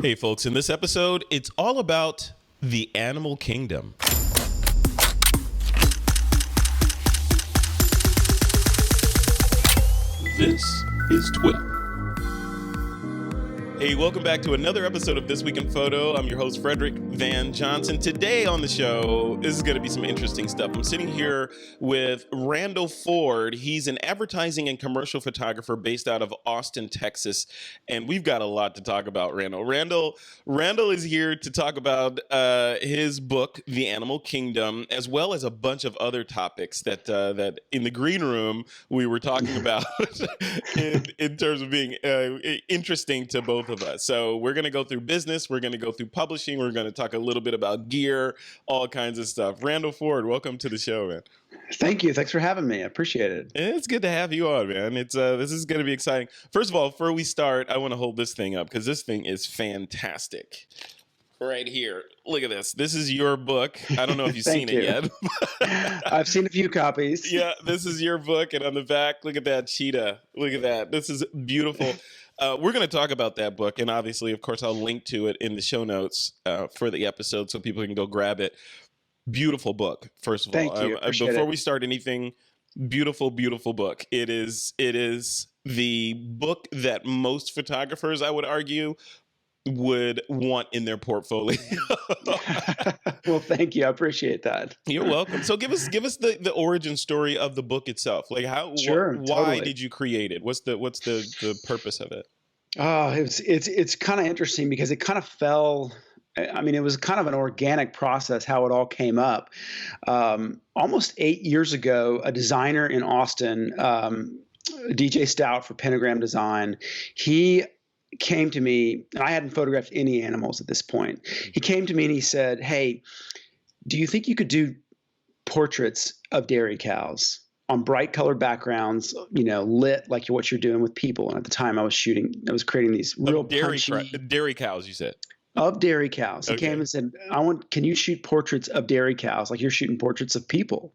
Hey folks, in this episode, it's all about the animal kingdom. This is TWiP. Hey, welcome back to another episode of This Week in Photo. I'm your host, Frederick Van Johnson. Today on the show, this is going to be some interesting stuff. I'm sitting here with Randal Ford. He's an advertising and commercial photographer based out of Austin, Texas. And we've got a lot to talk about, Randal. Randal is here to talk about his book, The Animal Kingdom, as well as a bunch of other topics that in the green room we were talking about in terms of being interesting to both of us. So we're going to go through business, we're going to go through publishing, we're going to talk a little bit about gear, all kinds of stuff. Randal Ford, welcome to the show, man. Thank you. Thanks for having me. I appreciate it. It's good to have you on, man. It's this is going to be exciting. First of all, before we start, I want to hold this thing up because this thing is fantastic. Right here. Look at this. This is your book. I don't know if you've seen it yet. I've seen a few copies. Yeah, this is your book. And on the back, look at that cheetah. Look at that. This is beautiful. We're going to talk about that book. And obviously, of course, I'll link to it in the show notes for the episode so people can go grab it. Beautiful book, first of all. Thank you. Before we start anything, beautiful, beautiful book. It is the book that most photographers, I would argue, would want in their portfolio. Well, thank you. I appreciate that. You're welcome. So give us the origin story of the book itself. Like Sure, why totally. did you create it? What's the purpose of it? Oh, it's kind of interesting because it kind of fell. I mean, it was kind of an organic process how it all came up. Almost 8 years ago, a designer in Austin, DJ Stout for Pentagram Design, he came to me, and I hadn't photographed any animals at this point. He came to me and he said, "Hey, do you think you could do portraits of dairy cows on bright colored backgrounds, lit like what you're doing with people?" And at the time I was creating these real dairy cows, you said? Of dairy cows. Okay. He came and said, can you shoot portraits of dairy cows like you're shooting portraits of people?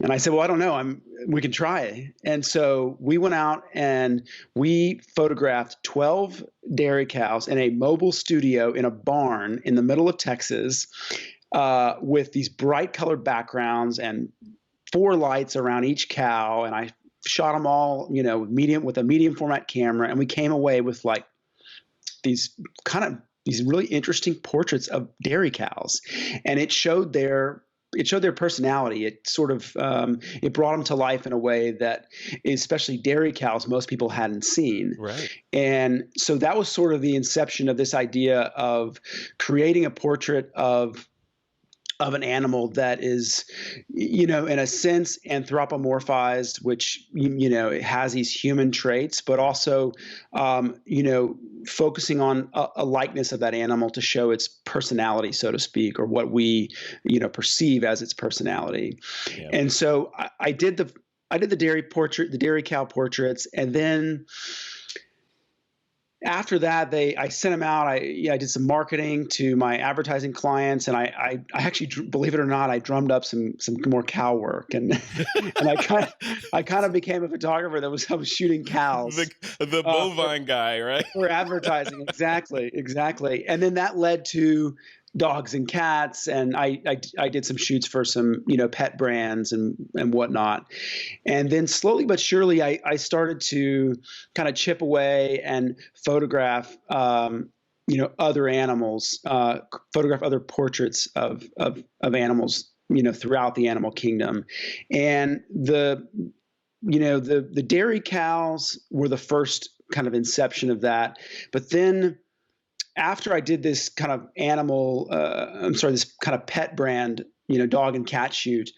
And I said, well, I don't know. We can try. And so we went out and we photographed 12 dairy cows in a mobile studio in a barn in the middle of Texas with these bright colored backgrounds and 4 lights around each cow. And I shot them all, with a medium format camera. And we came away with like these really interesting portraits of dairy cows. And it showed their personality. It sort of it brought them to life in a way that, especially dairy cows, most people hadn't seen. Right. And so that was sort of the inception of this idea of creating a portrait of an animal that is, in a sense, anthropomorphized, which, it has these human traits, but also, focusing on a likeness of that animal to show its personality, so to speak, or what we, perceive as its personality. Yeah. And so I did the dairy cow portraits, and then after that, I sent them out. I did some marketing to my advertising clients, and I actually, believe it or not, I drummed up some more cow work, and I kind of became a photographer I was shooting cows. The bovine guy, right? For advertising, exactly. And then that led to dogs and cats, and I did some shoots for some pet brands and whatnot. And then slowly but surely I started to kind of chip away and photograph other animals, photograph other portraits of animals throughout the animal kingdom. And the dairy cows were the first kind of inception of that. But then after I did this kind of this kind of pet brand, dog and cat shoot,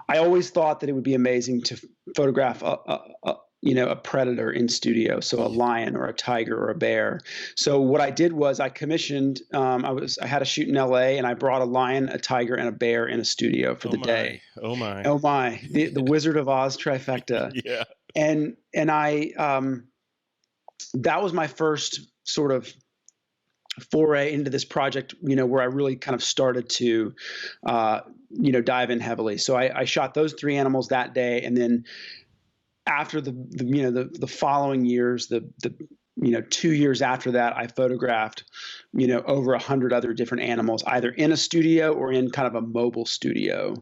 I always thought that it would be amazing to photograph a predator in studio. So a lion or a tiger or a bear. So what I did was I commissioned, I had a shoot in LA, and I brought a lion, a tiger, and a bear in a studio for the day. Oh my. The Wizard of Oz trifecta. Yeah. And I, that was my first sort of foray into this project, where I really kind of started to, dive in heavily. So I shot those 3 animals that day, and then after the following years, the 2 years after that, I photographed over 100 other different animals, either in a studio or in kind of a mobile studio.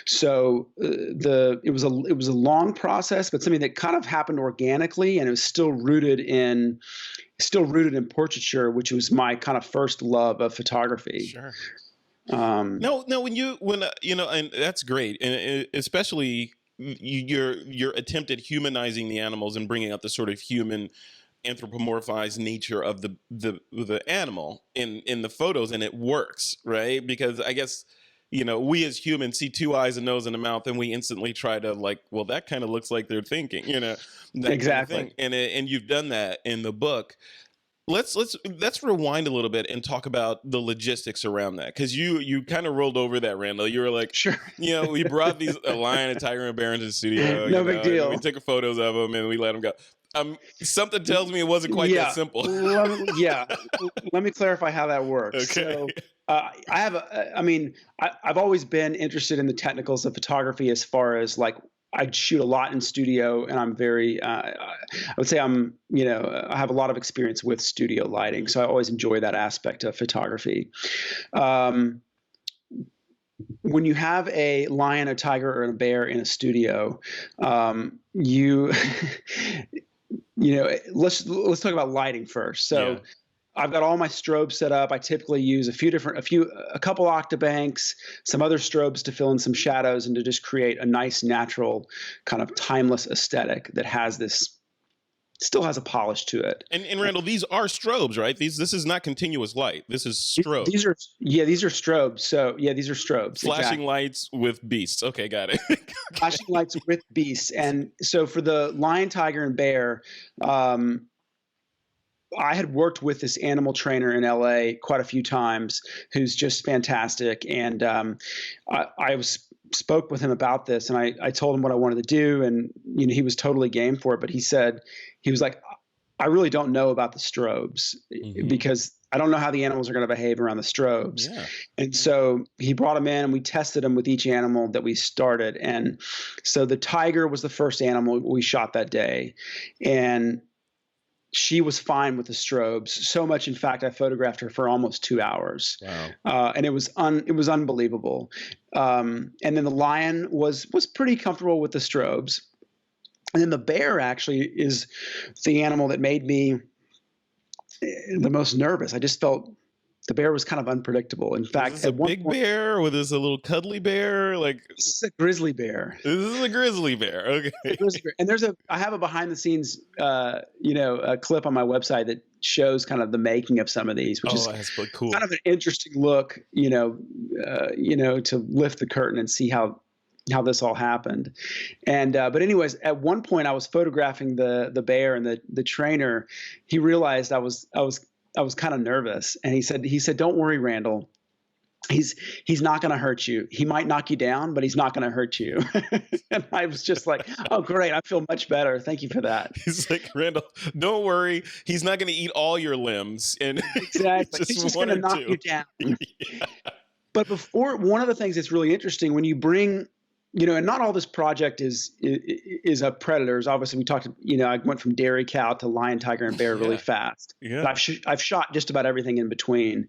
So it was a long process, but something that kind of happened organically, and it was still rooted in portraiture, which was my kind of first love of photography. Sure. No, and that's great, and especially your attempt at humanizing the animals and bringing out the sort of human anthropomorphized nature of the animal in the photos, and it works, right? Because I guess we as humans see two eyes, a nose, and a mouth, and we instantly try to well, that kind of looks like they're thinking, that exactly. kind of thing. And you've done that in the book. Let's rewind a little bit and talk about the logistics around that, because you kind of rolled over that, Randall. You were like, sure, we brought a lion, a tiger, and a bear into the studio. No big deal. We took photos of them and we let them go. Something tells me it wasn't quite that simple. Let me clarify how that works. Okay. So, I've always been interested in the technicals of photography, as far as I shoot a lot in studio, and I'm very, I would say I have a lot of experience with studio lighting. So I always enjoy that aspect of photography. When you have a lion, a tiger, or a bear in a studio, let's talk about lighting first. So yeah. I've got all my strobes set up. I typically use a couple octabanks, some other strobes to fill in some shadows, and to just create a nice, natural, kind of timeless aesthetic that still has a polish to it. And Randall, these are strobes, right? This is not continuous light. This is strobes. These are strobes. So these are strobes. Flashing exactly. Lights with beasts. Okay, got it. Flashing lights with beasts. And so for the lion, tiger, and bear, I had worked with this animal trainer in LA quite a few times, who's just fantastic. And I spoke with him about this, and I told him what I wanted to do, and he was totally game for it. But he was like, I really don't know about the strobes, because I don't know how the animals are going to behave around the strobes. Yeah. And so he brought them in, and we tested them with each animal that we started. And so the tiger was the first animal we shot that day, and she was fine with the strobes. So much, in fact, I photographed her for almost 2 hours. Wow. And it was unbelievable. And then the lion was pretty comfortable with the strobes. And then the bear actually is the animal that made me the most nervous. I just felt the bear was kind of unpredictable. In fact, is this a big bear, or is this a little cuddly bear? This is a grizzly bear. This is a grizzly bear. Okay. And I have a behind the scenes, a clip on my website that shows kind of the making of some of these, which is that's pretty cool. Kind of an interesting look, to lift the curtain and see how this all happened. And but anyways, at one point I was photographing the bear, and the trainer, he realized I was kind of nervous, and he said, "Don't worry, Randall. He's not going to hurt you. He might knock you down, but he's not going to hurt you." And I was just like, "Oh, great! I feel much better. Thank you for that." He's like, "Randall, don't worry. He's not going to eat all your limbs, and exactly, he's just going to knock you down." Yeah. But one of the things that's really interesting when you bring, and not all this project is a predators. Obviously, we talked. I went from dairy cow to lion, tiger, and bear really fast. Yeah. But I've shot just about everything in between.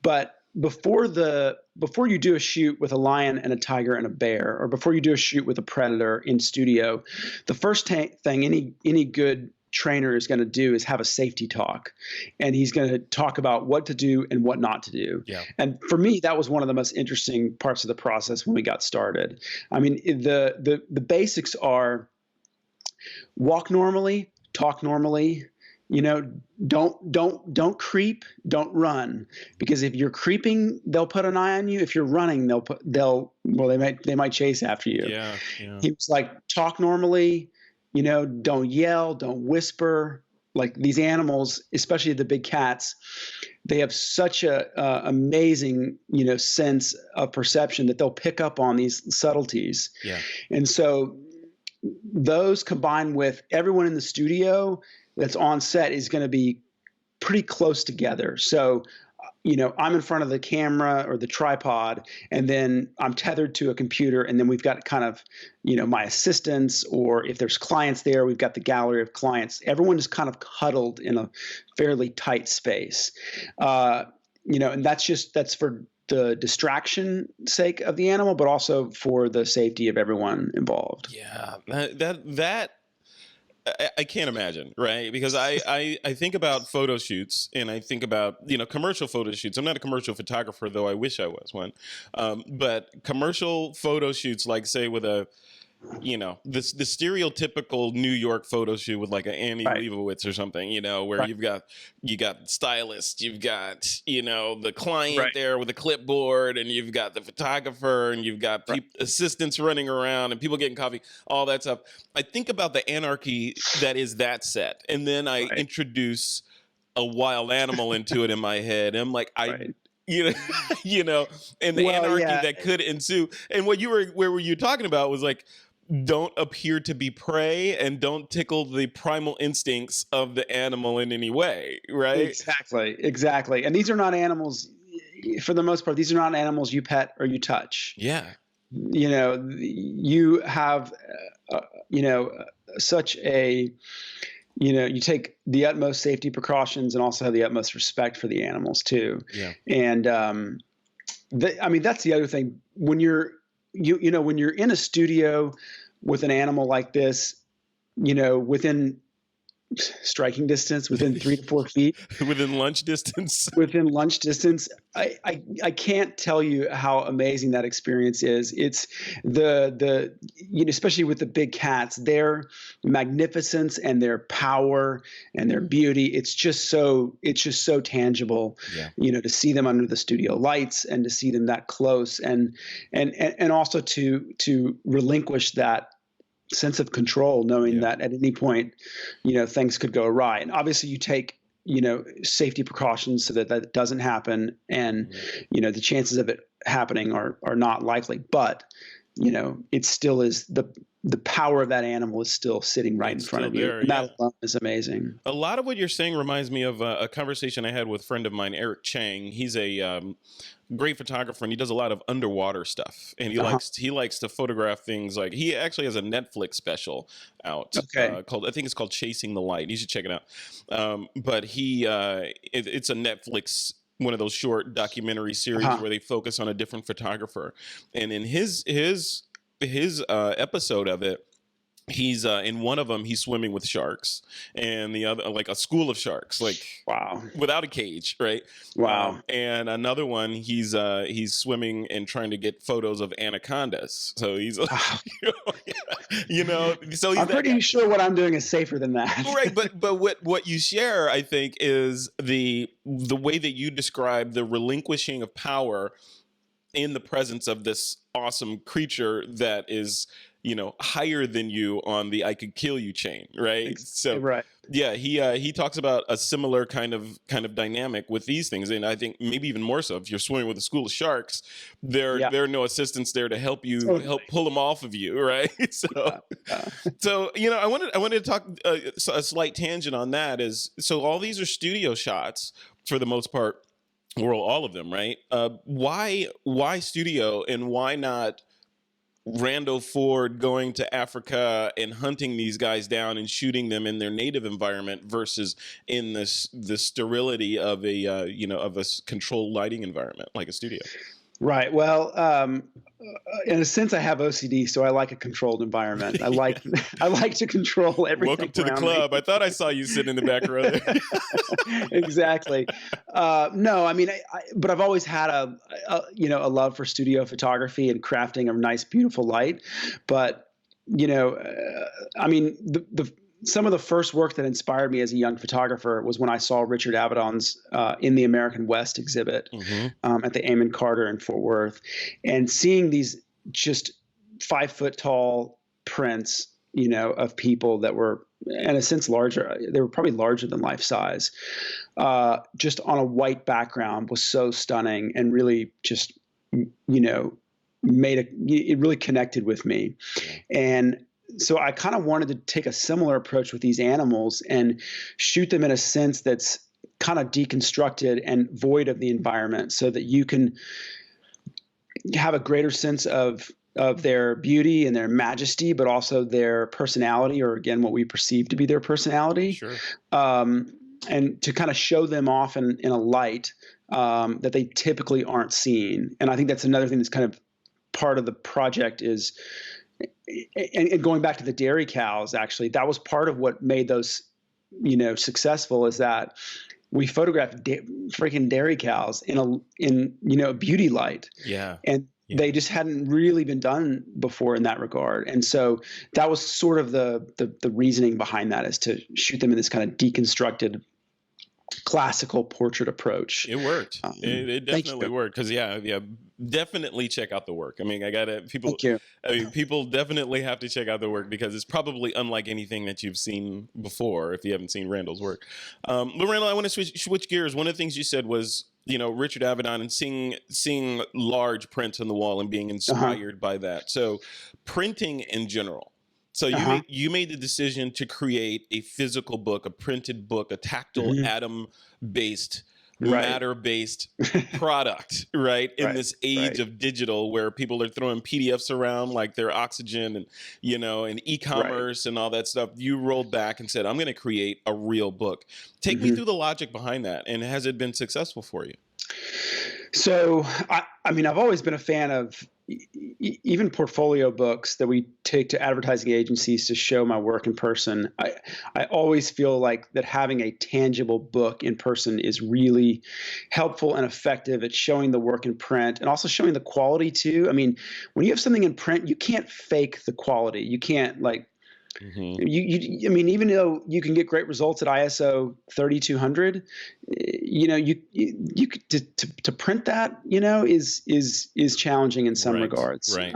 But before you do a shoot with a lion and a tiger and a bear, or before you do a shoot with a predator in studio, the first thing any good trainer is going to do is have a safety talk, and he's going to talk about what to do and what not to do. Yeah. And for me, that was one of the most interesting parts of the process when we got started. I mean, the basics are walk normally, talk normally. Don't creep, don't run, because if you're creeping, they'll put an eye on you. If you're running, they might chase after you. Yeah. He was like, talk normally. Don't yell, don't whisper. Like these animals, especially the big cats, they have such a amazing, sense of perception that they'll pick up on these subtleties. Yeah. And so those combined with everyone in the studio that's on set is going to be pretty close together. So I'm in front of the camera or the tripod, and then I'm tethered to a computer, and then we've got kind of, my assistants, or if there's clients there, we've got the gallery of clients. Everyone is kind of huddled in a fairly tight space, and that's for the distraction sake of the animal, but also for the safety of everyone involved. Yeah, that I can't imagine, right? Because I think about photo shoots, and I think about, commercial photo shoots. I'm not a commercial photographer, though I wish I was one. But commercial photo shoots, like say with the stereotypical New York photo shoot with like an Annie Leibovitz or something, where you got stylists, you've got, the client there with a clipboard, and you've got the photographer, and you've got assistants running around and people getting coffee, all that stuff. I think about the anarchy that is that set. And then I introduce a wild animal into it in my head. And I'm like, and the anarchy that could ensue. And what you were talking about was like, don't appear to be prey and don't tickle the primal instincts of the animal in any way, right? Exactly. And these are not animals, for the most part, these are not animals you pet or you touch. Yeah. You have, such a, you take the utmost safety precautions and also have the utmost respect for the animals too. Yeah. And, that's the other thing. When you're in a studio with an animal like this, within striking distance, within 3 to 4 feet, within lunch distance, I can't tell you how amazing that experience is. It's especially with the big cats, their magnificence and their power and their beauty. It's just so tangible, to see them under the studio lights and to see them that close, and also to relinquish that sense of control, knowing that at any point, things could go awry. And obviously you take, safety precautions so that doesn't happen. And, the chances of it happening are not likely, but, it still is the power of that animal is still sitting right in front of you. And that alone is amazing. A lot of what you're saying reminds me of a conversation I had with a friend of mine, Eric Chang. He's a great photographer, and he does a lot of underwater stuff. And he likes to photograph things. Like, he actually has a Netflix special out called, I think it's called Chasing the Light. You should check it out. But it's a Netflix, one of those short documentary series where they focus on a different photographer. And in his episode of it, he's in one of them, he's swimming with sharks, and the other, like a school of sharks, like without a cage, right? And another one, he's swimming and trying to get photos of anacondas. So he's so he's I'm pretty sure what I'm doing is safer than that. Right, but what you share, I think, is the way that you describe the relinquishing of power in the presence of this awesome creature that is, higher than you on the I could kill you chain, right? So he talks about a similar kind of dynamic with these things, and I think maybe even more so if you're swimming with a school of sharks, there are no assistants there to help you help pull them off of you, right? So I wanted to talk a slight tangent on that. So all these are studio shots for the most part. Well, all of them, right? Why studio, and why not Randal Ford going to Africa and hunting these guys down and shooting them in their native environment versus in the sterility of a controlled lighting environment like a studio? Right. Well, in a sense, I have OCD, so I like a controlled environment. I like to control everything. Welcome to the club. Me. I thought I saw you sitting in the back row there. Exactly. No, I mean, but I've always had a love for studio photography and crafting a nice, beautiful light. But I mean, some of the first work that inspired me as a young photographer was when I saw Richard Avedon's In the American West exhibit at the Amon Carter in Fort Worth, and seeing these just 5 foot tall prints, of people that were in a sense larger. They were probably larger than life size, just on a white background was so stunning and really just, it really connected with me. And so I kind of wanted to take a similar approach with these animals and shoot them in a sense that's kind of deconstructed and void of the environment so that you can have a greater sense of their beauty and their majesty, but also their personality, or again, what we perceive to be their personality. Sure. And to kind of show them off in a light that they typically aren't seen. And I think that's another thing that's kind of part of the project is, and going back to the dairy cows, actually, that was part of what made those, successful, is that we photographed freaking dairy cows in a beauty light. Yeah. And they just hadn't really been done before in that regard. And so that was sort of the reasoning behind that, is to shoot them in this kind of deconstructed classical portrait approach. It worked. It definitely worked. Because definitely check out the work. I mean, people definitely have to check out the work, because it's probably unlike anything that you've seen before if you haven't seen Randal's work. But Randal, I want to switch gears. One of the things you said was, Richard Avedon, and seeing large prints on the wall and being inspired by that. So printing in general. So you made the decision to create a physical book, a printed book, a tactile atom-based, matter-based product, right? In this age of digital, where people are throwing PDFs around like they're oxygen, and and e-commerce and all that stuff. You rolled back and said, "I'm going to create a real book." Take me through the logic behind that, and has it been successful for you? So, I mean, I've always been a fan of even portfolio books that we take to advertising agencies to show my work in person. I always feel like that having a tangible book in person is really helpful and effective at showing the work in print, and also showing the quality too. I mean, when you have something in print, you can't fake the quality. You can't I mean, even though you can get great results at ISO 3200, to print that, is challenging in some regards. Right.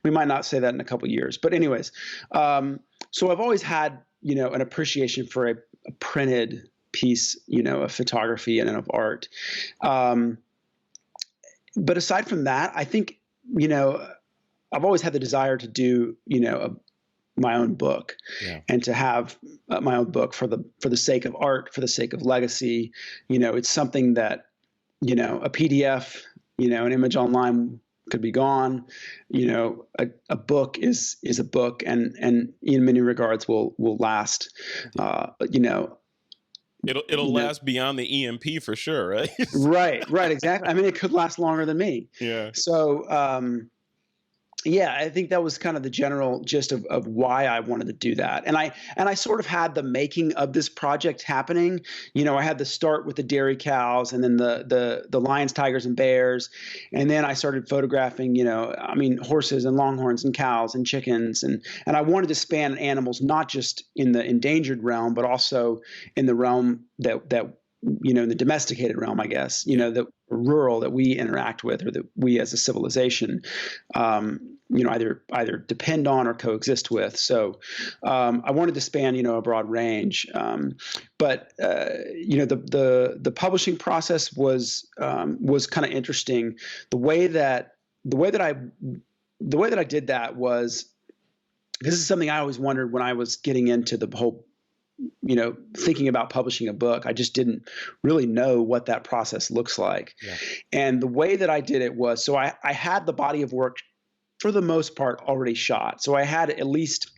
We might not say that in a couple of years, but anyways, so I've always had, an appreciation for a printed piece, of photography and of art. But aside from that, I think, I've always had the desire to do, my own book, and to have my own book for the sake of art, for the sake of legacy. It's something that, a PDF, an image online could be gone. A book is a book, and in many regards will last. It'll last beyond the EMP for sure, right? Right, exactly. I mean, it could last longer than me. Yeah. So, I think that was kind of the general gist of why I wanted to do that. And I sort of had the making of this project happening. I had the start with the dairy cows, and then the lions, tigers, and bears. And then I started photographing, horses and longhorns and cows and chickens. And I wanted to span animals, not just in the endangered realm, but also in the realm that in the domesticated realm, I guess, the rural that we interact with, or that we as a civilization, either depend on or coexist with. So I wanted to span, a broad range. But the publishing process was kind of interesting. The way that I did that was, this is something I always wondered when I was getting into the whole, thinking about publishing a book. I just didn't really know what that process looks like. Yeah. And the way that I did it was, so I had the body of work for the most part already shot. So I had at least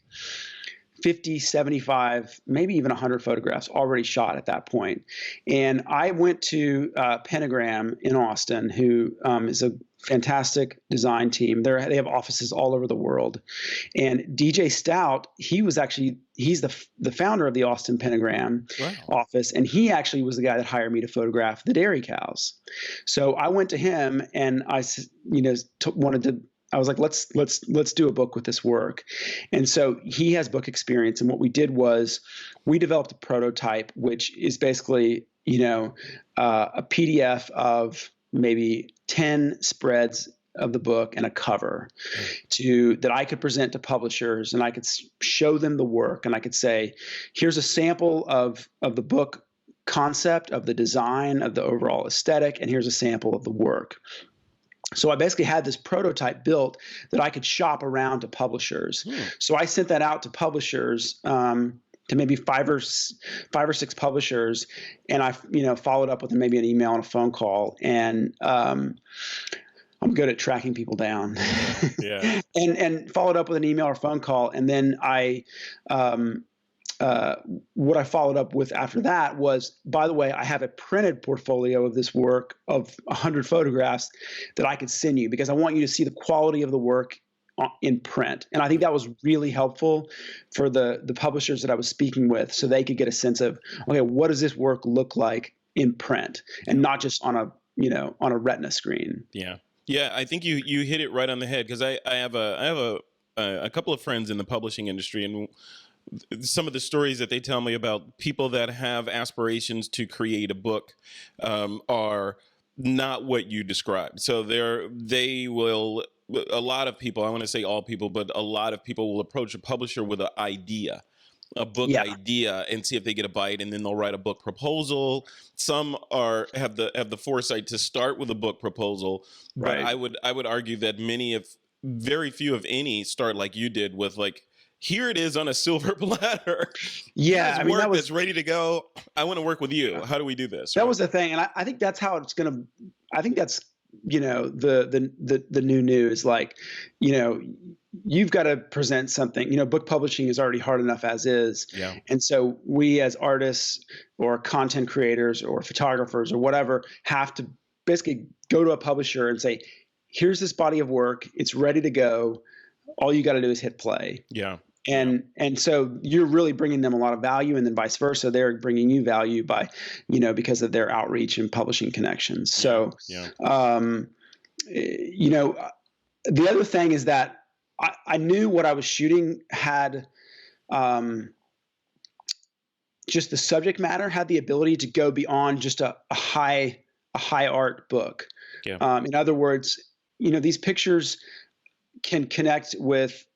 50, 75, maybe even 100 photographs already shot at that point. And I went to Pentagram in Austin, who is a fantastic design team. They have offices all over the world. And DJ Stout, he's the founder of the Austin Pentagram office. And he actually was the guy that hired me to photograph the dairy cows. So I went to him, and I was like, let's do a book with this work. And so he has book experience. And what we did was we developed a prototype, which is basically, a PDF of maybe 10 spreads of the book and a cover that I could present to publishers, and I could show them the work, and I could say, here's a sample of the book concept, of the design, of the overall aesthetic, and here's a sample of the work. So I basically had this prototype built that I could shop around to publishers. So I sent that out to publishers, to maybe five or six publishers, and I followed up with maybe an email and a phone call, and I'm good at tracking people down. Yeah. and followed up with an email or phone call, and then what I followed up with after that was, by the way, I have a printed portfolio of this work of 100 photographs that I could send you because I want you to see the quality of the work in print. And I think that was really helpful for the publishers that I was speaking with, so they could get a sense of, okay, what does this work look like in print and not just on a retina screen. Yeah. Yeah, I think you hit it right on the head, because I have a couple of friends in the publishing industry, and some of the stories that they tell me about people that have aspirations to create a book are not what you described. So they will, a lot of people, I want to say all people, but a lot of people will approach a publisher with an idea. A book idea, and see if they get a bite, and then they'll write a book proposal. Some have the foresight to start with a book proposal, but I would argue that very few if any start like you did, with like, here it is on a silver platter. Yeah, I mean, work that's ready to go. I want to work with you. How do we do this? That was the thing, and I think that's how it's gonna. I think that's the new news. Like, you've got to present something. Book publishing is already hard enough as is. Yeah. And so we as artists or content creators or photographers or whatever have to basically go to a publisher and say, here's this body of work. It's ready to go. All you got to do is hit play. Yeah. And so you're really bringing them a lot of value, and then vice versa. They're bringing you value by, because of their outreach and publishing connections. So, the other thing is that I knew what I was shooting had just the subject matter had the ability to go beyond just a high art book. Yeah. In other words, these pictures can connect with,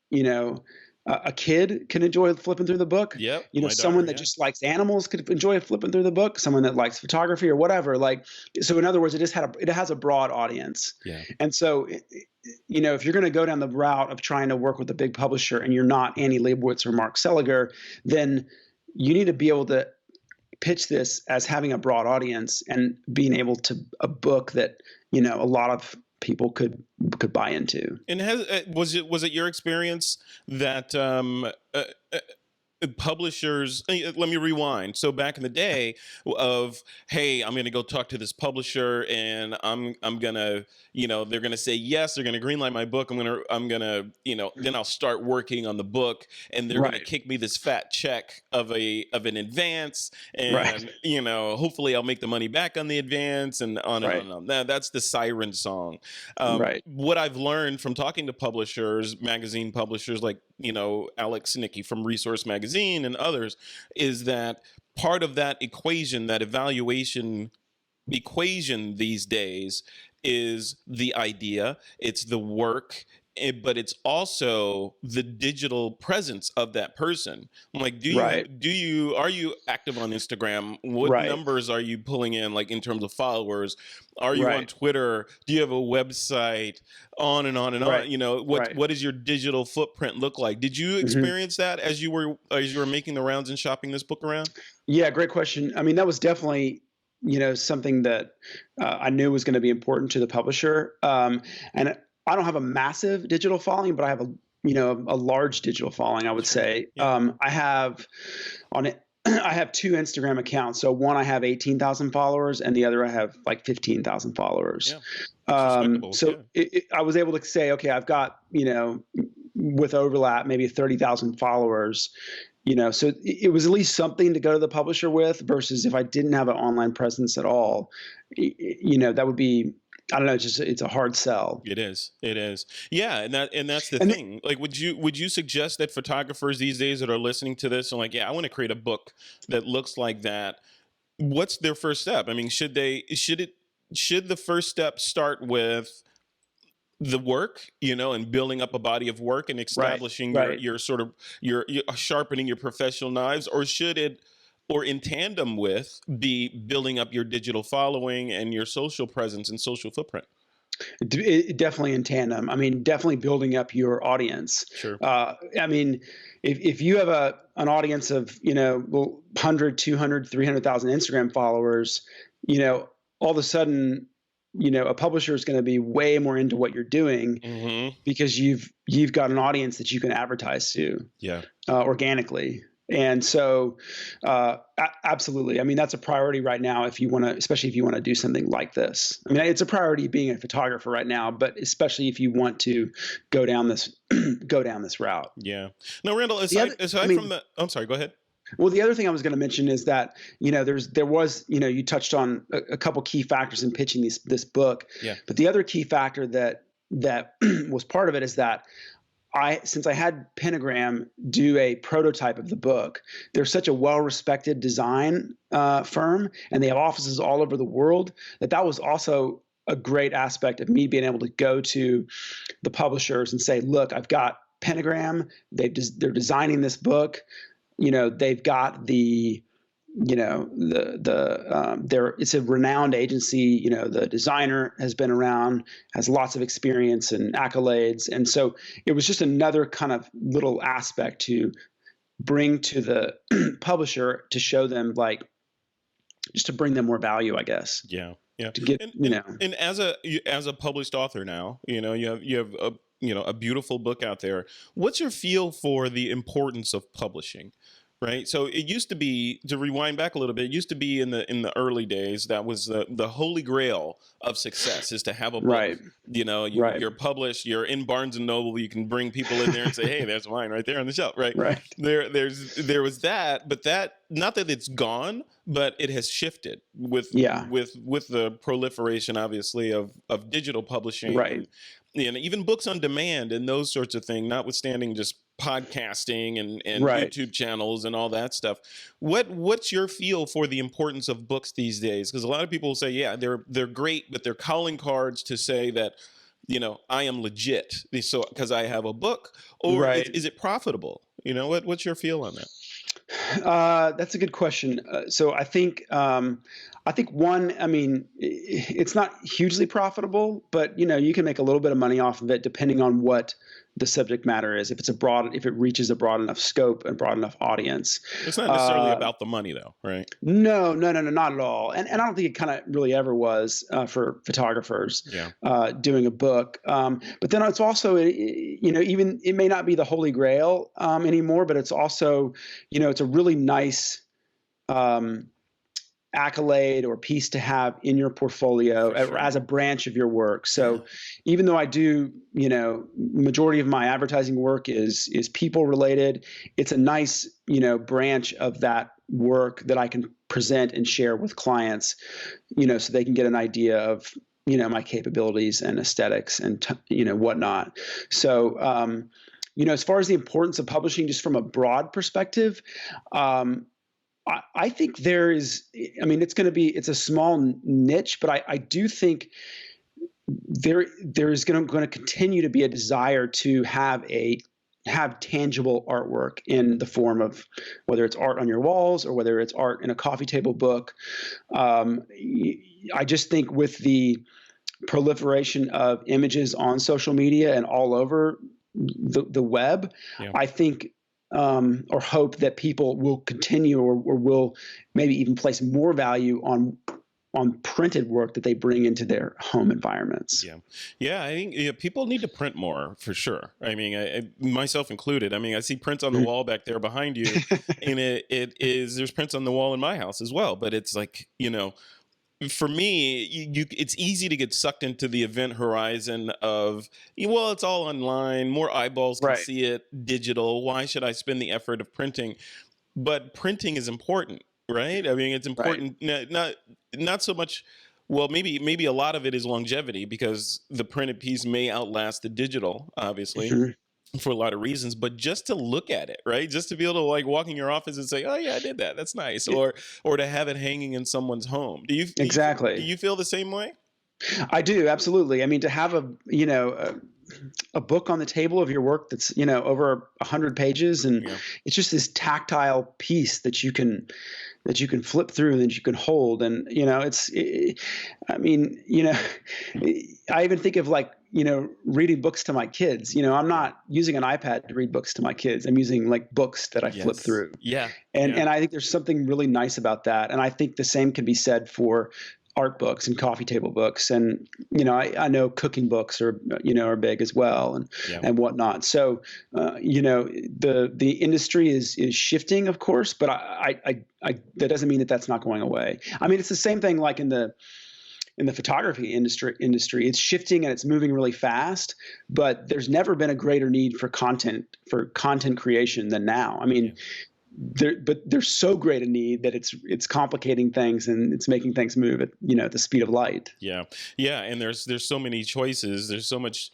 a kid can enjoy flipping through the book. Yep. Someone that just likes animals could enjoy flipping through the book. Someone that likes photography or whatever. So in other words, it has a broad audience. Yeah. And so, if you're going to go down the route of trying to work with a big publisher and you're not Annie Leibovitz or Mark Seliger, then you need to be able to pitch this as having a broad audience and being able to a book that, a lot of people could buy into. And was it your experience that publishers, let me rewind. So back in the day of, hey, I'm going to go talk to this publisher, and I'm going to, they're going to say yes, they're going to greenlight my book. I'm going to, then I'll start working on the book, and they're going to kick me this fat check of an advance, and hopefully I'll make the money back on the advance, and on and on. That's the siren song. What I've learned from talking to publishers, magazine publishers like, Alex Nicky from Resource Magazine and others, is that part of that equation, that evaluation equation these days, is the idea, it's the work, but it's also the digital presence of that person. Like, are you active on Instagram? What numbers are you pulling in, like in terms of followers? Are you on Twitter? Do you have a website? On and on and on. What does your digital footprint look like? Did you experience that as you were making the rounds and shopping this book around? Yeah, great question. I mean, that was definitely something that I knew was going to be important to the publisher. And I don't have a massive digital following, but I have a large digital following, I would say. Yeah. I have two Instagram accounts. So one I have 18,000 followers, and the other I have like 15,000 followers. Yeah. I was able to say, okay, I've got, with overlap, maybe 30,000 followers. So it was at least something to go to the publisher with, versus if I didn't have an online presence at all, that would be, I don't know, it's a hard sell. It is. Yeah, and that's the thing. Like, would you suggest that photographers these days that are listening to this and like, yeah, I want to create a book that looks like that? What's their first step? I mean, should the first step start with the work, and building up a body of work and establishing your sort of your sharpening your professional knives, or should it, or in tandem with, be building up your digital following and your social presence and social footprint? Definitely in tandem. I mean, definitely building up your audience. Sure. I mean, if you have an audience of, 100, 200, 300,000 Instagram followers, all of a sudden, a publisher is going to be way more into what you're doing because you've got an audience that you can advertise to organically. And so, absolutely. I mean, that's a priority right now especially if you want to do something like this. I mean, it's a priority being a photographer right now, but especially if you want to go down this route. Yeah. Now, Randall, I'm sorry, go ahead. Well, the other thing I was going to mention is that, you touched on a couple key factors in pitching this book. Yeah. But the other key factor that was part of it is that since I had Pentagram do a prototype of the book, they're such a well-respected design firm, and they have offices all over the world, that was also a great aspect of me being able to go to the publishers and say, look, I've got Pentagram. They're designing this book. They've got it's a renowned agency. The designer has been around, has lots of experience and accolades. And so it was just another kind of little aspect to bring to the publisher to show them, just to bring them more value, I guess. Yeah. Yeah. To get, and as a published author now, you have a beautiful book out there. What's your feel for the importance of publishing? Right. So it used to be, to rewind back a little bit, it used to be in the early days, that was the holy grail of success, is to have a book. Right. You're published, you're in Barnes and Noble, you can bring people in there and say, hey, there's mine right there on the shelf. Right. Right. There was that, but not that it's gone, but it has shifted with the proliferation, obviously, of digital publishing. Right. And even books on demand and those sorts of things, notwithstanding just podcasting and YouTube channels and all that stuff. What's your feel for the importance of books these days? Because a lot of people will say, yeah, they're great, but they're calling cards to say that, I am legit, so because I have a book, or is it profitable? What's your feel on that? That's a good question. So I think one, I mean, it's not hugely profitable, but you can make a little bit of money off of it depending on what the subject matter is. If it reaches a broad enough scope and broad enough audience. It's not necessarily about the money, though, right? No, not at all. And I don't think it kind of really ever was for photographers doing a book. But then it's also, even it may not be the holy grail anymore, but it's also, it's a really nice accolade or piece to have in your portfolio as a branch of your work. So even though I do, majority of my advertising work is people related, it's a nice, branch of that work that I can present and share with clients, so they can get an idea of, my capabilities and aesthetics and, whatnot. So, as far as the importance of publishing, just from a broad perspective, I think it's a small niche, but I do think there is going to continue to be a desire to have tangible artwork in the form of whether it's art on your walls or whether it's art in a coffee table book. I just think with the proliferation of images on social media and all over the web, I think or hope that people will continue or will maybe even place more value on printed work that they bring into their home environments. Yeah. I think people need to print more, for sure. I mean, I myself included. I mean, I see prints on the wall back there behind you, and there's prints on the wall in my house as well. But it's like, for me, it's easy to get sucked into the event horizon of, it's all online, more eyeballs can see it, digital. Why should I spend the effort of printing? But printing is important, right? I mean, it's important, not so much. Well, maybe a lot of it is longevity, because the printed piece may outlast the digital, obviously. Mm-hmm. For a lot of reasons, but just to look at it, right? Just to be able to walk in your office and say, "Oh yeah, I did that. That's nice," or to have it hanging in someone's home. Do you feel the same way? I do, absolutely. I mean, to have a book on the table of your work that's, over 100 pages, and it's just this tactile piece that you can flip through and that you can hold. And, I even think of like, reading books to my kids. I'm not using an iPad to read books to my kids. I'm using like books that I flip through. Yeah. And I think there's something really nice about that. And I think the same can be said for art books and coffee table books. And, I know cooking books are big as well, and whatnot. So, the industry is shifting, of course, but I that doesn't mean that that's not going away. I mean, it's the same thing like in the photography industry. It's shifting and it's moving really fast, but there's never been a greater need for content creation than now. I mean, there's so great a need that it's complicating things and it's making things move at the speed of light. Yeah, and there's so many choices. There's so much,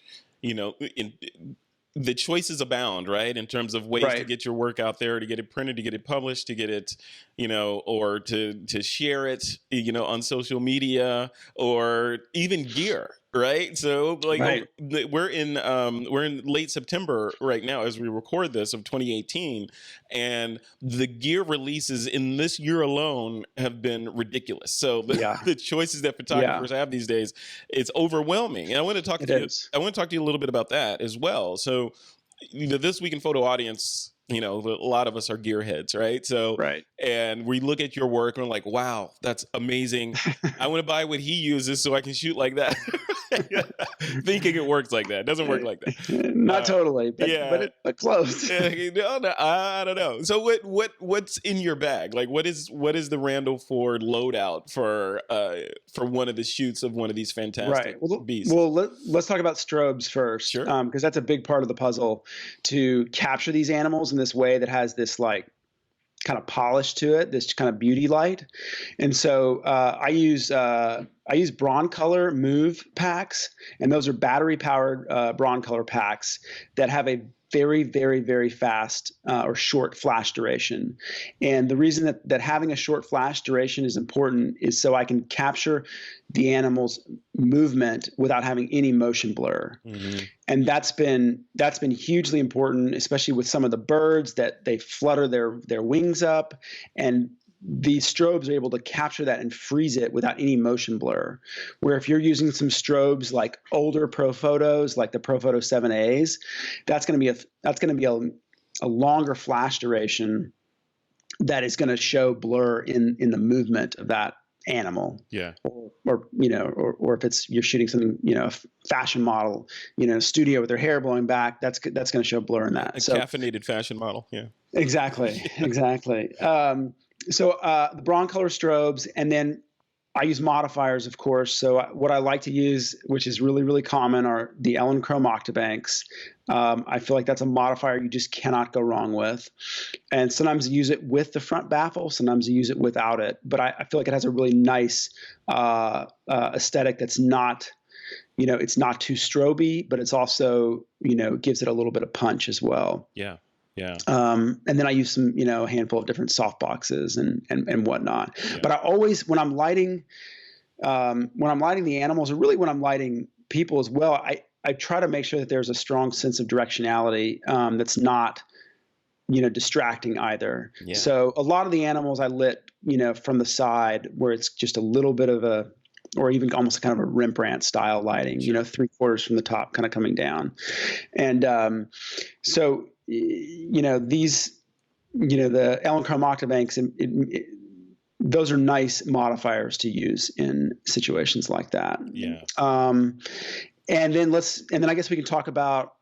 the choices abound, right? In terms of ways to get your work out there, to get it printed, to get it published, to get it, or to share it, on social media, or even gear. Right. So we're in late September right now as we record this of 2018, and the gear releases in this year alone have been ridiculous. So the choices that photographers have these days, it's overwhelming. And I want to talk to you a little bit about that as well. So, This Week in Photo audience, a lot of us are gearheads, right? So, and we look at your work and we're like, wow, that's amazing. I want to buy what he uses so I can shoot like that. Thinking it works like that. It doesn't work like that. Not totally, but close. No, I don't know. So what's in your bag? Like what is the Randal Ford loadout for one of the shoots of one of these fantastic beasts? Well, let's talk about strobes first, sure, because that's a big part of the puzzle to capture these animals in this way that has this like kind of polish to it, this kind of beauty light. And so I use Broncolor Move packs, and those are battery powered Broncolor packs that have a very, very, very fast or short flash duration. And the reason that having a short flash duration is important is so I can capture the animal's movement without having any motion blur. Mm-hmm. And that's been hugely important, especially with some of the birds that they flutter their wings up, and these strobes are able to capture that and freeze it without any motion blur. Where if you're using some strobes like older Pro Photos, like the Pro Photo 7As, that's going to be a longer flash duration that is going to show blur in the movement of that animal. Yeah. Or if it's you're shooting some a fashion model studio with their hair blowing back, that's going to show blur in that. A caffeinated fashion model. Yeah. Exactly. So the Broncolor strobes, and then I use modifiers, of course. So what I like to use, which is really, really common, are the Elinchrom Octabanks. I feel like that's a modifier you just cannot go wrong with. And sometimes I use it with the front baffle, sometimes I use it without it. But I feel like it has a really nice aesthetic that's not, it's not too stroby, but it's also, gives it a little bit of punch as well. Yeah. Yeah. And then I use some, a handful of different soft boxes and whatnot. Yeah. But I always, when I'm lighting the animals, or really when I'm lighting people as well, I try to make sure that there's a strong sense of directionality that's not, distracting either. Yeah. So a lot of the animals I lit, from the side where it's just a little bit of a, or even almost kind of a Rembrandt style lighting, sure, 3/4 from the top kind of coming down. And so these, the Elinchrom Octabanks, those are nice modifiers to use in situations like that. Yeah. And then I guess we can talk about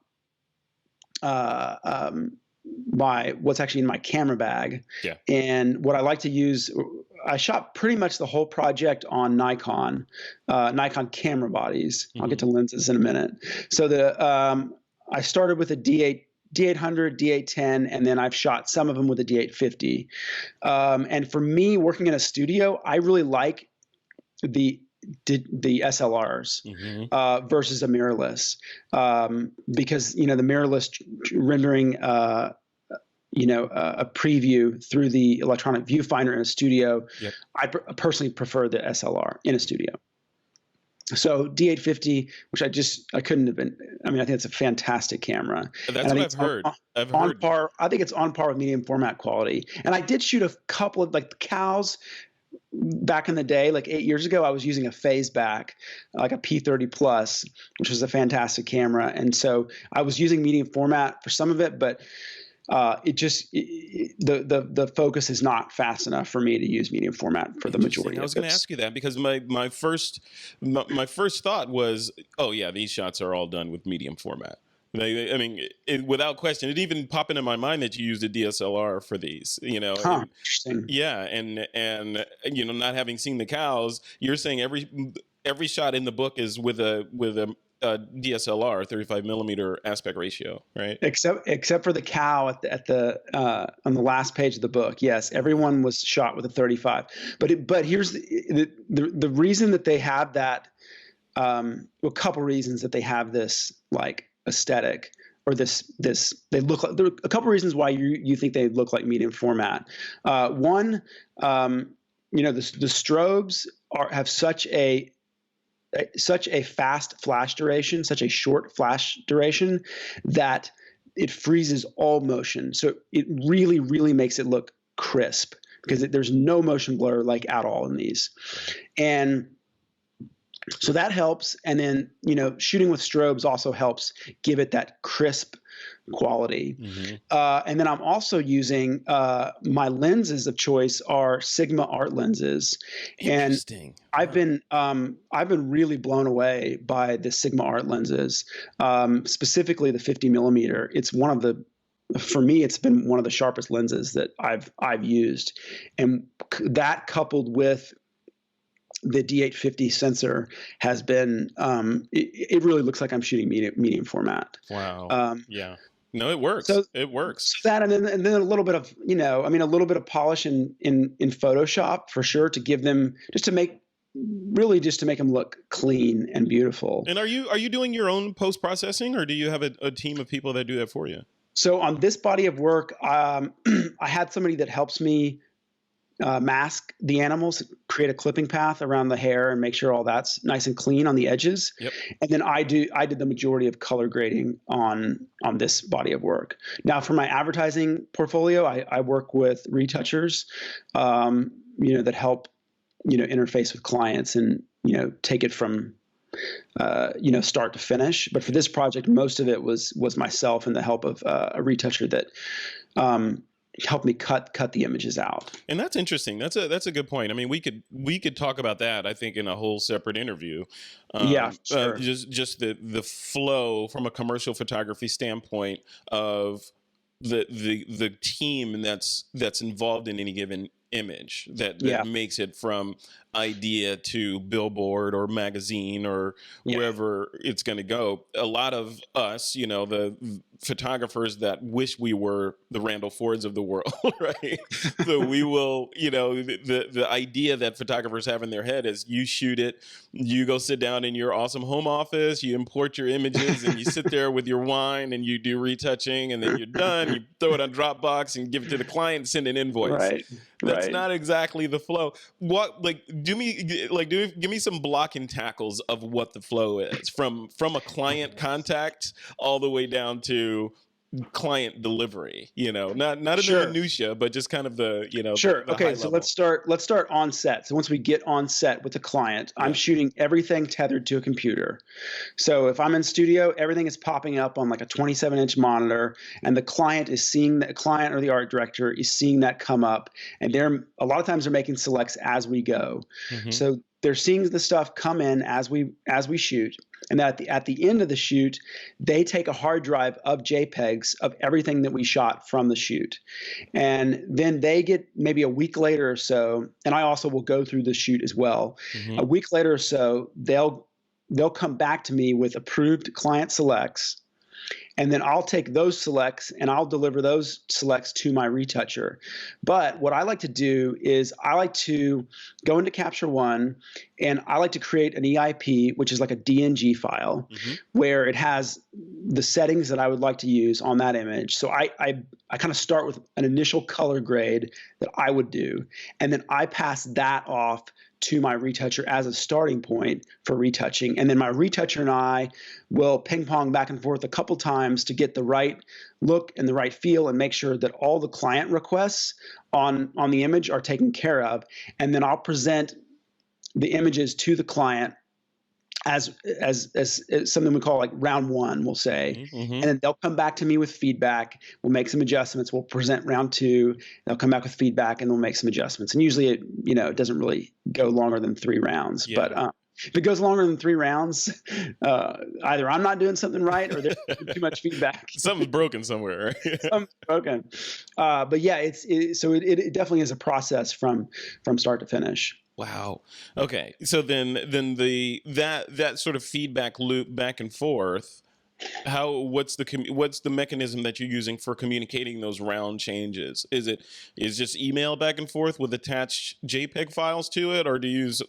what's actually in my camera bag. Yeah. And what I like to use, I shot pretty much the whole project on Nikon camera bodies. Mm-hmm. I'll get to lenses in a minute. So I started with a D800, D810, and then I've shot some of them with a D850. And for me, working in a studio, I really like the SLRs mm-hmm. Versus a mirrorless, because the mirrorless rendering a preview through the electronic viewfinder in a studio. Yep. I personally prefer the SLR in a studio. So D850, which I couldn't have been. I mean, I think it's a fantastic camera. That's and what I've heard. I've on heard. par. I think it's on par with medium format quality. And I did shoot a couple of like the cows back in the day, like 8 years ago. I was using a phase back, like a P30 Plus, which was a fantastic camera. And so I was using medium format for some of it, but the focus is not fast enough for me to use medium format for the majority. I was going to ask you that because my first thought was, oh yeah, these shots are all done with medium format. I mean, without question, it even popped into my mind that you used a DSLR for these. Interesting. Yeah, and not having seen the cows, you're saying every shot in the book is with a DSLR 35 millimeter aspect ratio, right? Except for the cow at the on the last page of the book. Yes, everyone was shot with a 35. But here's the reason that they have that. A couple reasons that they have this like aesthetic or this they look like. There are a couple reasons why you think they look like medium format. One, the strobes have such a fast flash duration, such a short flash duration, that it freezes all motion. So it really, really makes it look crisp because there's no motion blur like at all in these. And so that helps. And then, shooting with strobes also helps give it that crisp quality. Mm-hmm. And then I'm also using my lenses of choice are Sigma art lenses. Interesting. And I've been really blown away by the Sigma art lenses, specifically the 50 millimeter. For me, it's been one of the sharpest lenses that I've used, and that coupled with the D850 sensor has been it really looks like I'm shooting medium format. Wow. Yeah. No, it works. It works. So that and then a little bit of a little bit of polish in Photoshop for sure to give them just to make them look clean and beautiful. And are you doing your own post processing, or do you have a team of people that do that for you? So on this body of work, I had somebody that helps me mask the animals, create a clipping path around the hair, and make sure all that's nice and clean on the edges. Yep. And then I did the majority of color grading on this body of work. Now, for my advertising portfolio, I work with retouchers, that help interface with clients and take it from start to finish. But for this project, most of it was myself and the help of a retoucher that help me cut the images out. And that's interesting. That's a good point. I mean, we could talk about that, I think, in a whole separate interview. Yeah, sure. Just the flow from a commercial photography standpoint of the team that's involved in any given image that makes it from idea to billboard or magazine or wherever it's going to go. A lot of us, the photographers that wish we were the Randal Fords of the world, right? So we will, the idea that photographers have in their head is you shoot it, you go sit down in your awesome home office, you import your images, and you sit there with your wine and you do retouching, and then you're done. You throw it on Dropbox and give it to the client and send an invoice. Right. That's not exactly the flow. Give me some block and tackles of what the flow is from a client contact all the way down to client delivery, not in the minutia, but just kind of the, Sure. The okay. So let's start on set. So once we get on set with the client, I'm shooting everything tethered to a computer. So if I'm in studio, everything is popping up on like a 27-inch monitor, and the client or the art director is seeing that come up, and a lot of times they're making selects as we go. Mm-hmm. So they're seeing the stuff come in as we shoot, and at the end of the shoot, they take a hard drive of JPEGs of everything that we shot from the shoot, and then they get maybe a week later or so, and I also will go through the shoot as well. Mm-hmm. A week later or so, they'll come back to me with approved client selects. And then I'll take those selects and I'll deliver those selects to my retoucher. But what I like to do is I like to go into Capture One, and I like to create an EIP, which is like a DNG file, mm-hmm. where it has the settings that I would like to use on that image. So I kind of start with an initial color grade that I would do, and then I pass that off to my retoucher as a starting point for retouching. And then my retoucher and I will ping pong back and forth a couple times to get the right look and the right feel and make sure that all the client requests on the image are taken care of. And then I'll present the images to the client as something we call like round one, we'll say. Mm-hmm. And then they'll come back to me with feedback. We'll make some adjustments. We'll present round two. They'll come back with feedback and we'll make some adjustments. And usually it doesn't really go longer than 3 rounds. Yeah. But if it goes longer than 3 rounds, either I'm not doing something right or there's too much feedback. Something's broken somewhere. Something's broken. But yeah, it definitely is a process from start to finish. Wow. Okay. So then that sort of feedback loop back and forth, what's the mechanism that you're using for communicating those round changes? Is just email back and forth with attached JPEG files to it, or do you use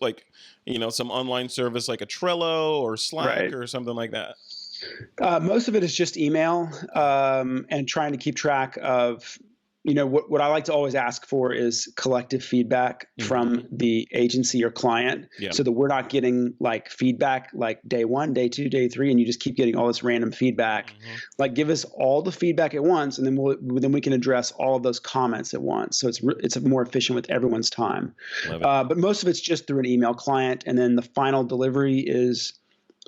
some online service like a Trello or Slack or something like that? Most of it is just email, and trying to keep track of. What I like to always ask for is collective feedback from the agency or client, so that we're not getting like feedback like day 1, day 2, day 3, and you just keep getting all this random feedback. Like give us all the feedback at once, and then we can address all of those comments at once. So it's more efficient with everyone's time. But most of it's just through an email client, and then the final delivery is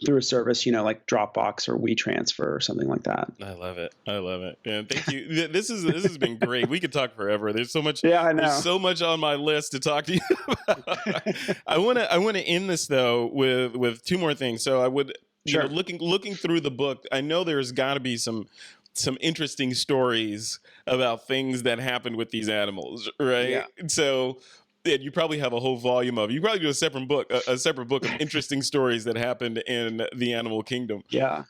through a service, like Dropbox or WeTransfer or something like that. I love it. And thank you. This has been great. We could talk forever. There's so much. Yeah, I know. There's so much on my list to talk to you about. I want to end this though with 2 more things. So I would, looking through the book, I know there's got to be some interesting stories about things that happened with these animals, right? Yeah. So. And you probably have a whole volume of. You probably do a separate book of interesting stories that happened in the animal kingdom. Yeah.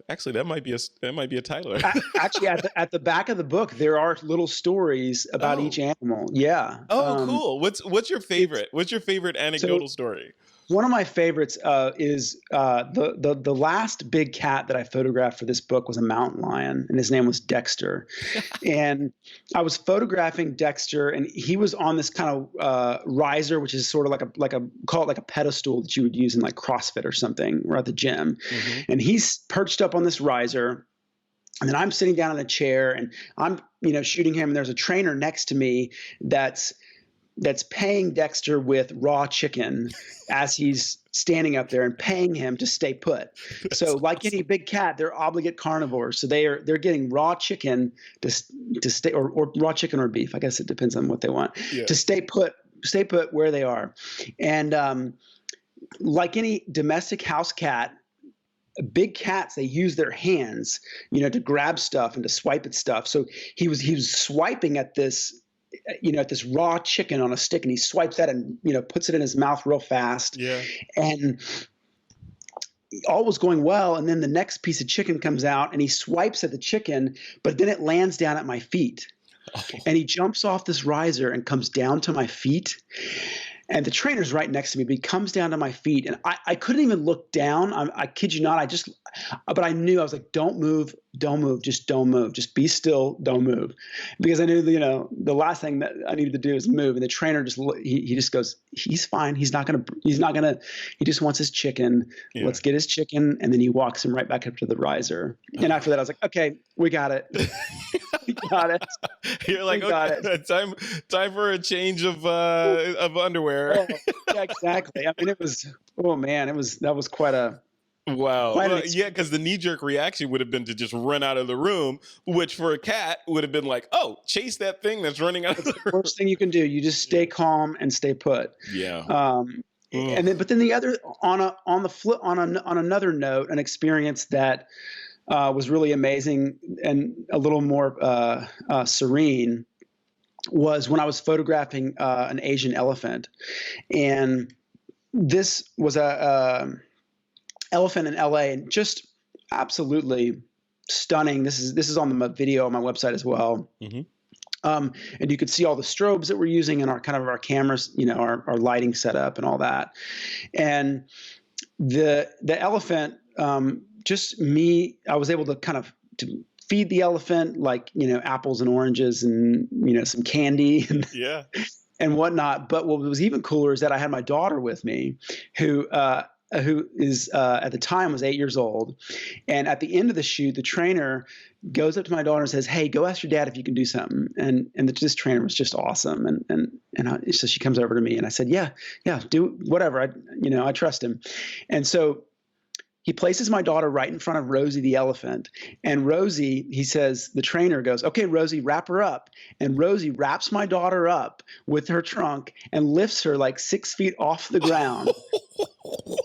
Actually, that might be a title. Actually, at the back of the book, there are little stories about each animal. Yeah. Oh, cool. What's your favorite? What's your favorite anecdotal story? One of my favorites is the last big cat that I photographed for this book was a mountain lion, and his name was Dexter. And I was photographing Dexter, and he was on this kind of riser, which is sort of like a call it like a pedestal that you would use in like CrossFit or something, or at the gym. And he's perched up on this riser. And then I'm sitting down in a chair, and I'm shooting him. And there's a trainer next to me that's paying Dexter with raw chicken as he's standing up there and paying him to stay put. So like any big cat, they're obligate carnivores. So they're getting raw chicken to stay, or raw chicken or beef. I guess it depends on what they want, to stay put where they are. And like any domestic house cat, big cats, they use their hands, to grab stuff and to swipe at stuff. So he was swiping at this raw chicken on a stick, and he swipes that and, puts it in his mouth real fast. Yeah. And all was going well. And then the next piece of chicken comes out, and he swipes at the chicken, but then it lands down at my feet. Oh. And he jumps off this riser and comes down to my feet. And the trainer's right next to me, but he comes down to my feet, and I couldn't even look down. I kid you not. But I knew. I was like, don't move, just don't move. Just be still, don't move. Because I knew, the last thing that I needed to do is move. And the trainer he just goes, he's fine. He just wants his chicken. Yeah. Let's get his chicken. And then he walks him right back up to the riser. And after that, I was like, okay, we got it. We got it. You're like, okay, time for a change of underwear. Yeah, exactly. I mean, that was quite a. Wow. Yeah, because the knee-jerk reaction would have been to just run out of the room, which for a cat would have been like, oh, chase that thing that's running out of the room. The worst thing you can do. You just stay calm and stay put. Yeah. But then the other, on another note, an experience that was really amazing and a little more serene was when I was photographing an Asian elephant. And this was a elephant in LA, and just absolutely stunning. This is on the video on my website as well. And you could see all the strobes that we're using in our cameras, our lighting setup and all that. And the elephant, I was able to to feed the elephant, like, apples and oranges and, some candy. And, and whatnot. But what was even cooler is that I had my daughter with me, who is at the time was 8 years old, and at the end of the shoot, the trainer goes up to my daughter and says, "Hey, go ask your dad if you can do something." And this trainer was just awesome, so she comes over to me and I said, "Yeah, do whatever. I trust him," and so. He places my daughter right in front of Rosie the elephant. And Rosie, he says, the trainer goes, "Okay, Rosie, wrap her up." And Rosie wraps my daughter up with her trunk and lifts her like 6 feet off the ground.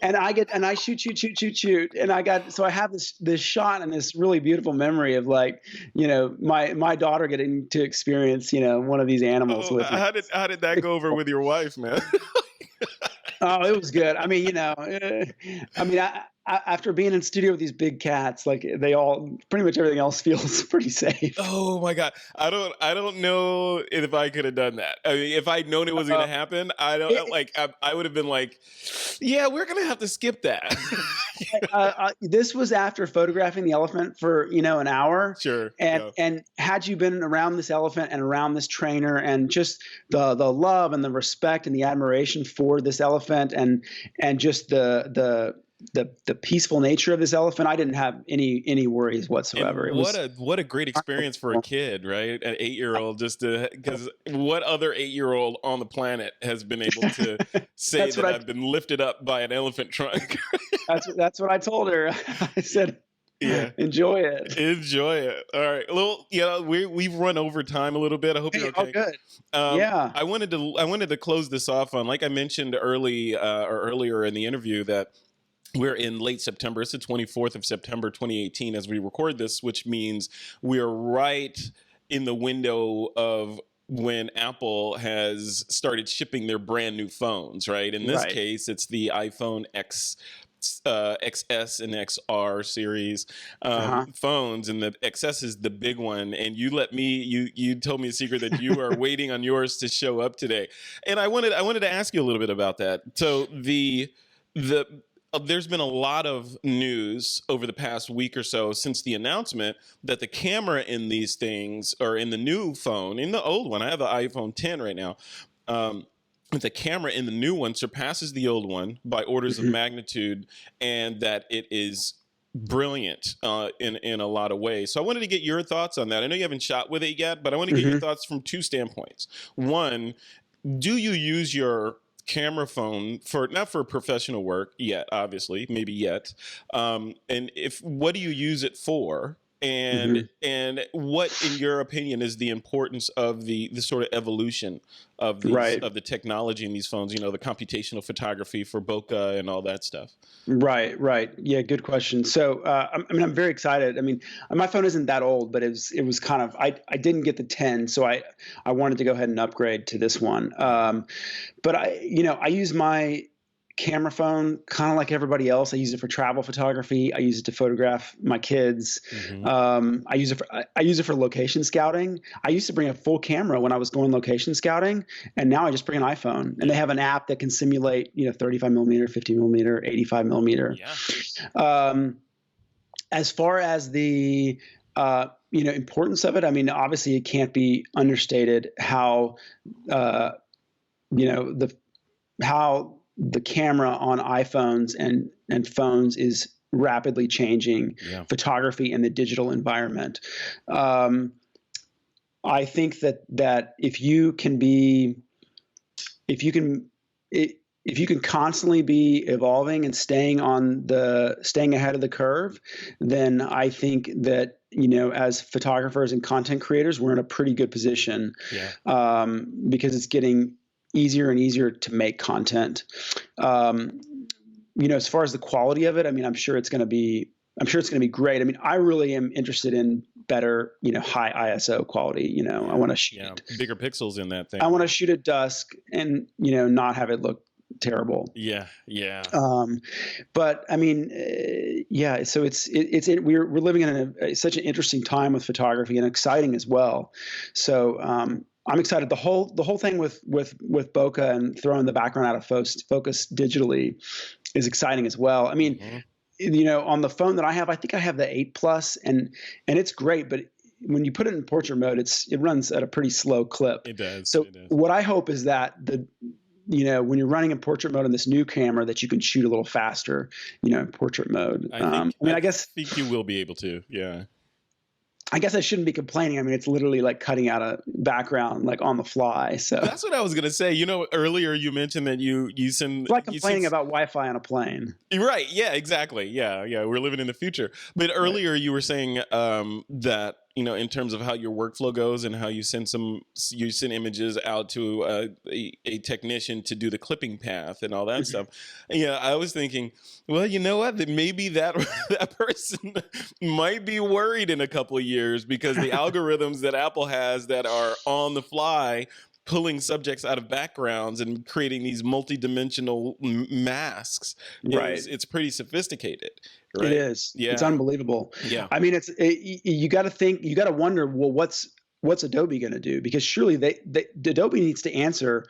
And I shoot. And I have this shot and this really beautiful memory of like, my daughter getting to experience, one of these animals with me. How did that go over with your wife, man? Oh, it was good. I mean, after being in studio with these big cats, like pretty much everything else feels pretty safe. Oh my God. I don't know if I could have done that. I mean, if I'd known it was going to happen, I would have been like, yeah, we're going to have to skip that. This was after photographing the elephant for, an hour. Sure. And had you been around this elephant and around this trainer and just the love and the respect and the admiration for this elephant and just the peaceful nature of this elephant, I didn't have any worries whatsoever. What a great experience for a kid, right? An 8-year-old, because what other 8-year-old on the planet has been able to say that I've been lifted up by an elephant trunk? That's what I told her. I said, yeah, enjoy it. All right. Well, we've run over time a little bit. I hope you're okay. Oh, good. Yeah. I wanted to close this off on, like I mentioned earlier in the interview, that we're in late September. It's the 24th of September, 2018, as we record this, which means we're right in the window of when Apple has started shipping their brand new phones, right? In this case, it's the iPhone XS and XR series phones, and the XS is the big one. And you told me a secret that you are waiting on yours to show up today. And I wanted to ask you a little bit about that. So there's been a lot of news over the past week or so since the announcement that the camera in these things, or in the new phone, in the old one, I have the iPhone 10 right now, the camera in the new one surpasses the old one by orders of magnitude, and that it is brilliant in a lot of ways. So I wanted to get your thoughts on that. I know you haven't shot with it yet, but I want to get your thoughts from two standpoints. One, do you use your camera phone not for professional work yet, obviously, maybe yet, and what do you use it for, and what, in your opinion, is the importance of the sort of evolution of the technology in these phones, the computational photography for bokeh and all that stuff? Right. Yeah, good question. So, I'm very excited. I mean, my phone isn't that old, but it was kind of, I didn't get the 10, so I wanted to go ahead and upgrade to this one. But I use my camera phone kind of like everybody else. I use it for travel photography. I use it to photograph my kids. I use it for location scouting. I used to bring a full camera when I was going location scouting, and now I just bring an iPhone. And they have an app that can simulate 35 millimeter, 50 millimeter, 85 millimeter. Yeah. As far as the importance of it, I mean, obviously it can't be understated how how the camera on iPhones and phones is rapidly changing photography in the digital environment. I think that if you can constantly be evolving and staying ahead of the curve, then I think that, as photographers and content creators, we're in a pretty good position, because it's getting easier and easier to make content. As far as the quality of it, I mean, I'm sure it's going to be great. I mean, I really am interested in better, high ISO quality. I want to shoot bigger pixels in that thing. I want to shoot at dusk and, not have it look terrible. Yeah. But I mean, so we're living in such an interesting time with photography, and exciting as well. So, I'm excited. The whole thing with bokeh and throwing the background out of focus digitally is exciting as well. I mean, on the phone that I have, I think I have the 8 Plus, and it's great. But when you put it in portrait mode, it runs at a pretty slow clip. It does. So what I hope is that when you're running in portrait mode on this new camera, that you can shoot a little faster, in portrait mode. I think you will be able to. Yeah. I guess I shouldn't be complaining. I mean, it's literally like cutting out a background like on the fly. So that's what I was gonna say. Earlier you mentioned that you send. It's like complaining about Wi-Fi on a plane. Right. Yeah. Exactly. Yeah. Yeah. We're living in the future. But earlier you were saying that in terms of how your workflow goes and how you send images out to a technician to do the clipping path and all that stuff. Yeah, I was thinking, well, you know what? That maybe that person might be worried in a couple of years because the algorithms that Apple has that are on the fly pulling subjects out of backgrounds and creating these multi-dimensional masks. Right. It's pretty sophisticated. Right? It is. Yeah. It's unbelievable. Yeah. I mean, you got to wonder, well, what's Adobe going to do? Because surely Adobe needs to answer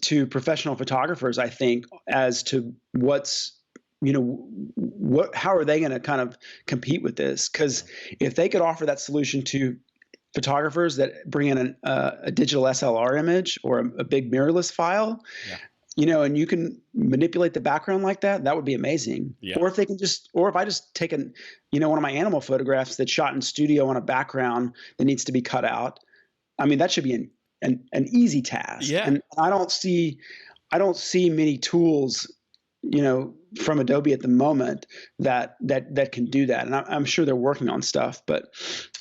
to professional photographers, I think, as to how are they going to kind of compete with this? Because if they could offer that solution to photographers that bring in a digital SLR image or a big mirrorless file, and you can manipulate the background like that, that would be amazing. Yeah. Or if I just take one of my animal photographs that's shot in studio on a background that needs to be cut out. I mean, that should be an easy task. Yeah. And I don't see many tools, from Adobe at the moment that can do that. And I'm sure they're working on stuff, but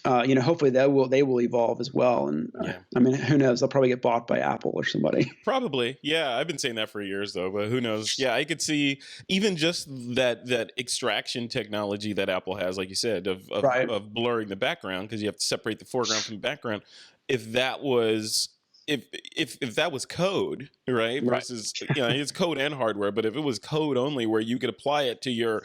hopefully they will evolve as well. And I mean, who knows? They'll probably get bought by Apple or somebody. Probably. Yeah. I've been saying that for years though, but who knows? Yeah. I could see even just that extraction technology that Apple has, like you said, of blurring the background, because you have to separate the foreground from the background. If that was code, right? Versus, it's code and hardware, but if it was code only where you could apply it to your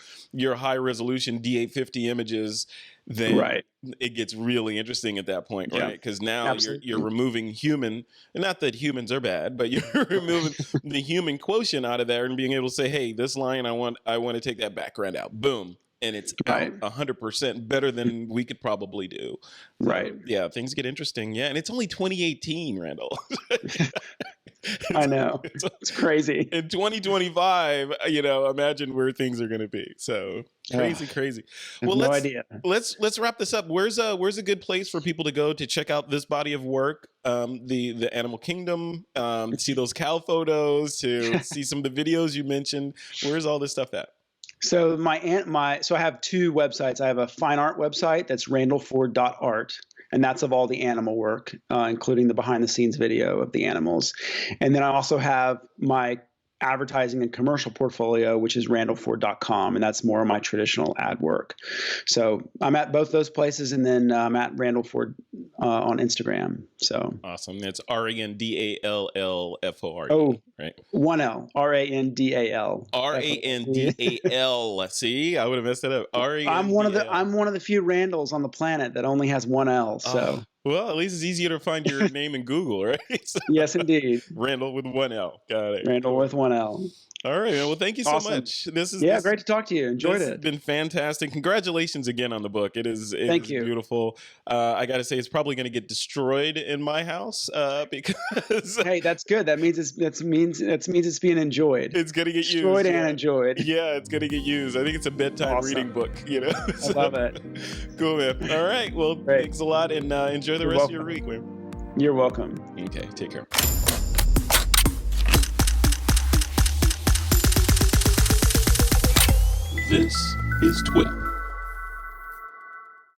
high resolution D850 images, then it gets really interesting at that point, right? Because now you're removing human, and not that humans are bad, but you're removing the human quotient out of there and being able to say, hey, this line, I want to take that background out. Boom. And it's out 100% better than we could probably do. Right. Yeah, things get interesting. Yeah, and it's only 2018, Randall. I know. It's crazy. In 2025, imagine where things are going to be. So crazy. Well, no idea. Let's wrap this up. Where's a good place for people to go to check out this body of work? The Animal Kingdom, see those cow photos, to see some of the videos you mentioned. Where's all this stuff at? So so I have two websites. I have a fine art website that's randalford.art, and that's of all the animal work, including the behind the scenes video of the animals. And then I also have my advertising and commercial portfolio, which is randalford.com, and that's more of my traditional ad work. So I'm at both those places, and then I'm at Randal Ford on Instagram. So awesome. That's RANDALLFORD. Oh, right. One L. RANDAL. RANDAL. See, I would have messed it up. I'm one of the few Randals on the planet that only has one L. So. Well, at least it's easier to find your name in Google, right? So, yes, indeed. Randal with one L. Got it. Randal with one L. All right, man. Well, thank you so much. Great to talk to you. Enjoyed it. It's been fantastic. Congratulations again on the book. Thank you. Beautiful. I got to say, it's probably going to get destroyed in my house because. Hey, that's good. That means it's being enjoyed. It's going to get destroyed used. and enjoyed. Yeah, it's going to get used. I think it's a bedtime reading book. I love it. Cool, man. All right. Well, thanks a lot, and enjoy the rest of your week, man. You're welcome. Okay. Take care. This is TWiP.